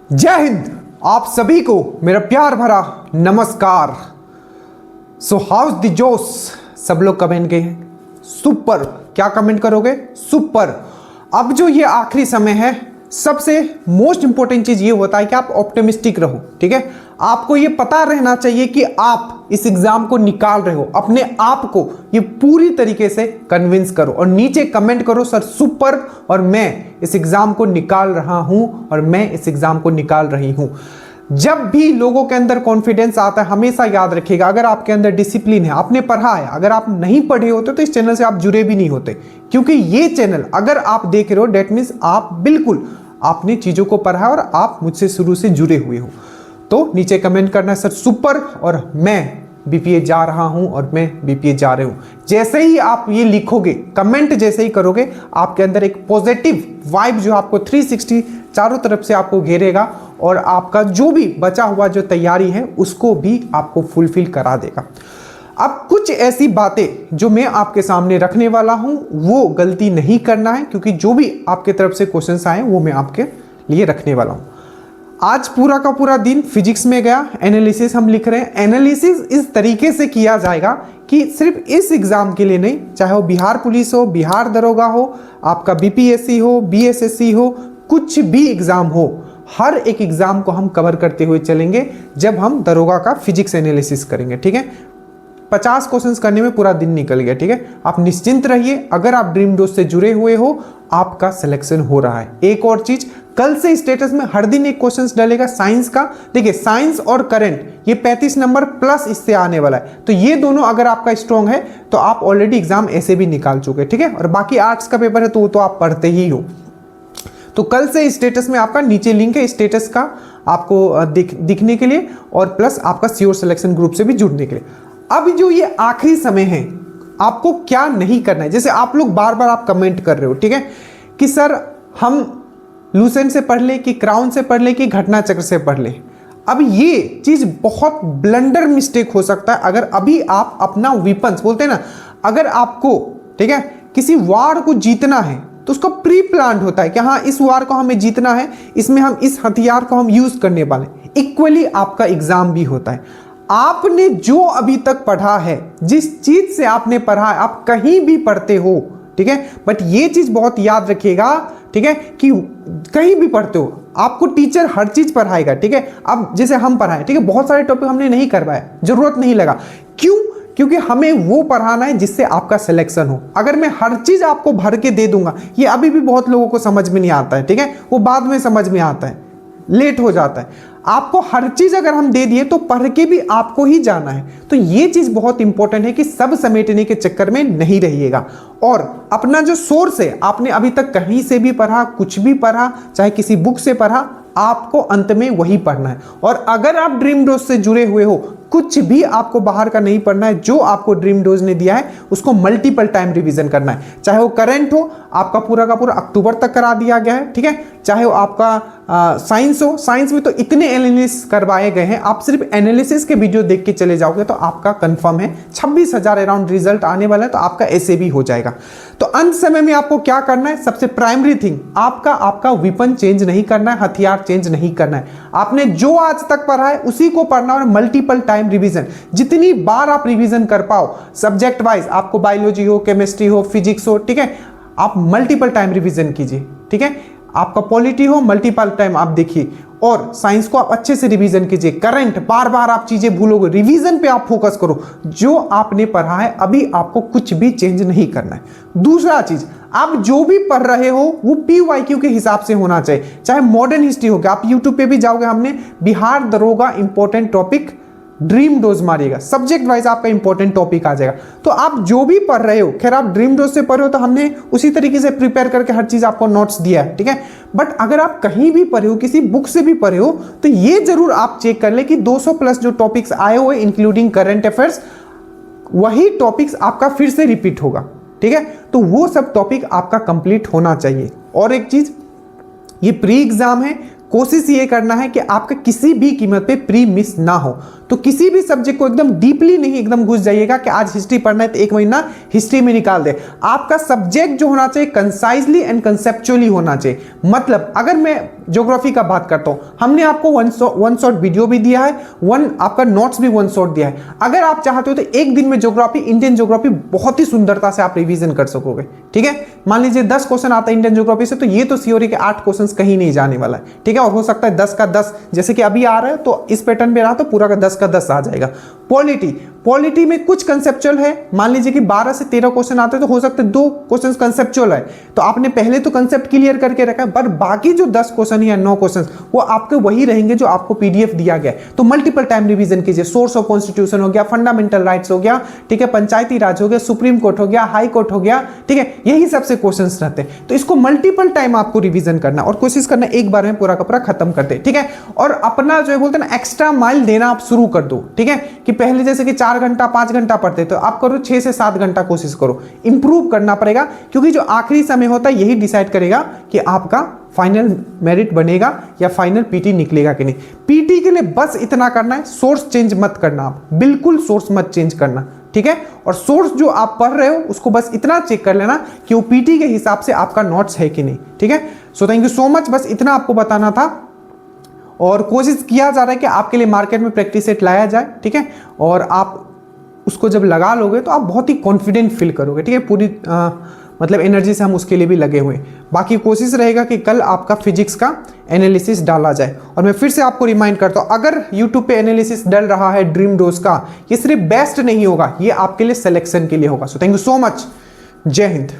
जय हिंद। आप सभी को मेरा प्यार भरा नमस्कार। सो हाउस द जोश। सब लोग कमेंट गए हैं सुपर। क्या कमेंट करोगे? सुपर। अब जो ये आखिरी समय है, सबसे मोस्ट इंपॉर्टेंट चीज ये होता है कि आप ऑप्टिमिस्टिक रहो। ठीक है, आपको ये पता रहना चाहिए कि आप इस एग्जाम को निकाल रहे हो। अपने आप को ये पूरी तरीके से कन्विंस करो और नीचे कमेंट करो सर सुपर, और मैं इस एग्जाम को निकाल रहा हूं और मैं इस एग्जाम को निकाल रही हूं। जब भी लोगों के अंदर कॉन्फिडेंस आता है, हमेशा याद रखिएगा, अगर आपके अंदर डिसिप्लिन है, आपने पढ़ा है, अगर आप नहीं पढ़े होते तो इस चैनल से आप जुड़े भी नहीं होते। क्योंकि ये चैनल अगर आप देख रहे हो, डेट मीन्स आप बिल्कुल आपने चीजों को पढ़ा है और आप मुझसे शुरू से जुड़े हुए हो। तो नीचे कमेंट करना सर सुपर, और मैं बीपीए जा रहा हूं और मैं बीपीए जा रहे हूं। जैसे ही आप ये लिखोगे, कमेंट जैसे ही करोगे, आपके अंदर एक पॉजिटिव वाइब जो आपको 360 चारों तरफ से आपको घेरेगा और आपका जो भी बचा हुआ जो तैयारी है उसको भी आपको फुलफिल करा देगा। अब कुछ ऐसी बातें जो मैं आपके सामने रखने वाला हूं, वो गलती नहीं करना है, क्योंकि जो भी आपके तरफ से क्वेश्चंस आए वो मैं आपके लिए रखने वाला हूं। आज पूरा का पूरा दिन फिजिक्स में गया, एनालिसिस हम लिख रहे हैं। एनालिसिस इस तरीके से किया जाएगा कि सिर्फ इस एग्जाम के लिए नहीं, चाहे वो बिहार पुलिस हो, बिहार दरोगा हो, आपका बीपीएससी हो, बीएसएससी हो, कुछ भी एग्जाम हो, हर एक एग्जाम को हम कवर करते हुए चलेंगे जब हम दरोगा का फिजिक्स एनालिसिस करेंगे। ठीक है, 50 क्वेश्चंस करने में पूरा दिन निकल गया। ठीक है, आप निश्चिंत रहिए, अगर आप ड्रीम डोज से जुड़े हुए हो, आपका सिलेक्शन हो रहा है। एक और चीज, कल से स्टेटस में हर दिन एक क्वेश्चंस डलेगा साइंस का। देखिए, साइंस और करंट ये 35 नंबर प्लस इससे आने वाला है, तो ये दोनों अगर आपका स्ट्रॉन्ग है तो आप ऑलरेडी एग्जाम ऐसे भी निकाल चुके। ठीक है, और बाकी आर्ट्स का पेपर है तो वो तो आप पढ़ते ही हो। तो कल से स्टेटस में आपका नीचे लिंक है स्टेटस का, आपको दिखने के लिए, और प्लस आपका श्योर सिलेक्शन ग्रुप से भी जुड़ने के लिए। अब जो ये आखिरी समय है, आपको क्या नहीं करना है। जैसे आप लोग बार बार आप कमेंट कर रहे हो, ठीक है, कि सर हम लूसेंट से पढ़ ले, कि क्राउन से पढ़ ले, कि घटना चक्र से पढ़ ले। अब ये चीज बहुत ब्लंडर मिस्टेक हो सकता है अगर अभी आप अपना वीपन्स बोलते हैं ना, अगर आपको, ठीक है, किसी वार को जीतना है तो उसका प्री प्लान होता है कि हाँ इस वार को हमें जीतना है, इसमें हम इस हथियार को हम यूज करने वाले। इक्वली आपका एग्जाम भी होता है। आपने जो अभी तक पढ़ा है, जिस चीज से आपने पढ़ा है, आप कहीं भी पढ़ते हो, ठीक है, बट ये चीज बहुत याद रखिएगा, ठीक है, कि कहीं भी पढ़ते हो आपको टीचर हर चीज पढ़ाएगा। ठीक है, अब जैसे हम पढ़ाए, ठीक है, बहुत सारे टॉपिक हमने नहीं करवाए, जरूरत नहीं लगा। क्यों? क्योंकि हमें वो पढ़ाना है जिससे आपका सिलेक्शन हो। अगर मैं हर चीज आपको भर के दे दूंगा, ये अभी भी बहुत लोगों को समझ में नहीं आता है। ठीक है, वो बाद में समझ में आता है, लेट हो जाता है। आपको हर चीज अगर हम दे दिए तो पढ़ के भी आपको ही जाना है। तो ये चीज बहुत इंपॉर्टेंट है कि सब समेटने के चक्कर में नहीं रहिएगा, और अपना जो सोर्स है, आपने अभी तक कहीं से भी पढ़ा, कुछ भी पढ़ा, चाहे किसी बुक से पढ़ा, आपको अंत में वही पढ़ना है। और अगर आप ड्रीम डोज से जुड़े हुए हो, कुछ भी आपको बाहर का नहीं पढ़ना है। जो आपको ड्रीम डोज ने दिया है उसको मल्टीपल टाइम रिवीजन करना है। चाहे वो करंट हो, आपका पूरा का पूरा अक्टूबर तक करा दिया गया है। ठीक है, चाहे वो आपका साइंस हो, साइंस में तो इतने एनालिसिस करवाए गए हैं, आप सिर्फ एनालिसिस के वीडियो देख के चले जाओगे तो आपका कंफर्म है 26,000 अराउंड रिजल्ट आने वाला है, तो आपका ऐसे भी हो जाएगा। तो अंत समय में आपको क्या करना है? सबसे प्राइमरी थिंग, आपका वेपन चेंज नहीं करना है, हथियार चेंज नहीं करना है। आपने जो आज तक पढ़ा है उसी को पढ़ना और मल्टीपल टाइम रिवीजन, जितनी बार आप रिवीजन कर पाओ, सब्जेक्ट वाइज, आपको बायोलॉजी हो, केमिस्ट्री हो, फिजिक्स हो, ठीक है, आप मल्टीपल टाइम रिवीजन कीजिए। ठीक है, आपका पॉलिटी हो, मल्टीपल टाइम आप देखिए, और साइंस को आप अच्छे से रिवीजन कीजिए। करंट बार बार आप चीजें भूलोगे, रिवीजन पे आप फोकस करो। जो आपने पढ़ा है अभी आपको कुछ भी चेंज नहीं करना है। दूसरा चीज, आप जो भी पढ़ रहे हो वो PYQ के हिसाब से होना चाहिए। चाहे मॉडर्न हिस्ट्री हो गया, आप यूट्यूब पे भी जाओगे, हमने बिहार दरोगा इंपॉर्टेंट टॉपिक ड्रीम डोज मारिएगा, सब्जेक्ट वाइज आपका इंपॉर्टेंट टॉपिक आ जाएगा। तो आप जो भी पढ़ रहे हो, खैर आप ड्रीम डोज से पढ़ रहे हो तो हमने उसी तरीके से प्रिपेयर करके हर चीज आपको नोट्स दिया है। ठीक है, बट अगर आप कहीं भी पढ़े हो, किसी बुक से भी पढ़े हो, तो ये जरूर आप चेक कर ले कि 200 प्लस जो टॉपिक्स आए हुए इंक्लूडिंग करंट अफेयर्स, वही टॉपिक्स आपका फिर से रिपीट होगा। ठीक है, तो वो सब टॉपिक आपका कंप्लीट होना चाहिए। और एक चीज, ये प्री एग्जाम है, कोशिश ये करना है कि आपका किसी भी कीमत पे प्री मिस ना हो। तो किसी भी सब्जेक्ट को एकदम डीपली नहीं एकदम घुस जाइएगा कि आज हिस्ट्री पढ़ना है तो 1 महीना हिस्ट्री में निकाल दे। आपका सब्जेक्ट जो होना चाहिए कंसाइजली एंड कंसेप्चुअली होना चाहिए। मतलब अगर मैं ज्योग्राफी का बात करता हूं, हमने आपको वन शॉट वीडियो भी दिया है, आपका नोट्स भी वन शॉट दिया है। अगर आप चाहते हो तो एक दिन में ज्योग्राफी, इंडियन ज्योग्राफी बहुत ही सुंदरता से आप रिवीजन कर सकोगे। ठीक है, मान लीजिए 10 क्वेश्चन आता है इंडियन ज्योग्राफी से, तो ये तो थ्योरी के 8 क्वेश्चन कहीं नहीं जाने वाला है। ठीक है, और हो सकता है 10 का 10 जैसे कि अभी आ रहा है, तो इस पैटर्न पे रहा तो पूरा का 10 आ जाएगा। पॉलिटी में कुछ कंसेप्चुअल है, मान लीजिए कि 12 से 13 क्वेश्चन आते हैं, तो हो सकता है 2 क्वेश्चन कंसेप्चुअल है, तो आपने पहले तो कंसेप्ट क्लियर करके रखा है, पर बाकी जो 10 क्वेश्चन या 9 क्वेश्चन वो आपके वही रहेंगे जो आपको पीडीएफ दिया गया है। तो मल्टीपल टाइम रिवीजन कीजिए। सोर्स ऑफ कॉन्स्टिट्यूशन हो गया, फंडामेंटल राइट्स हो गया, ठीक है, पंचायती राज हो गया, सुप्रीम कोर्ट हो गया, हाई कोर्ट हो गया, ठीक है, यही सबसे क्वेश्चन रहते हैं। तो इसको मल्टीपल टाइम आपको रिवीजन करना और कोशिश करना एक बार में पूरा का पूरा खत्म कर दे। ठीक है, और अपना जो है बोलते हैं ना एक्स्ट्रा माइल देना आप शुरू कर दो। ठीक है, कि पहले जैसे कि 4 घंटा 5 घंटा पढ़ते तो आप करो 6 से 7 घंटा कोशिश करो। इंप्रूव करना पड़ेगा, क्योंकि जो आखिरी समय होता है यही डिसाइड करेगा कि आपका फाइनल मेरिट बनेगा या फाइनल पीटी निकलेगा कि नहीं। पीटी के लिए बस इतना करना है, सोर्स चेंज मत करना, आप बिल्कुल सोर्स मत चेंज करना। ठीक है, और सोर्स जो आप पढ़ रहे हो उसको बस इतना चेक कर लेना कि वो पीटी के हिसाब से आपका नोट्स है कि नहीं। ठीक है, so thank you so much, बस इतना आपको बताना था और कोशिश किया जा रहा है कि आपके लिए मार्केट में प्रैक्टिस सेट लाया जाए। ठीक है, और आप उसको जब लगा लोगे तो आप बहुत ही कॉन्फिडेंट फील करोगे। ठीक है, पूरी मतलब एनर्जी से हम उसके लिए भी लगे हुए हैं। बाकी कोशिश रहेगा कि कल आपका फिजिक्स का एनालिसिस डाला जाए। और मैं फिर से आपको रिमाइंड करता हूं, अगर यूट्यूब पे एनालिसिस डल रहा है ड्रीम डोज का, ये सिर्फ बेस्ट नहीं होगा, ये आपके लिए सिलेक्शन के लिए होगा। So thank you so much, जय हिंद।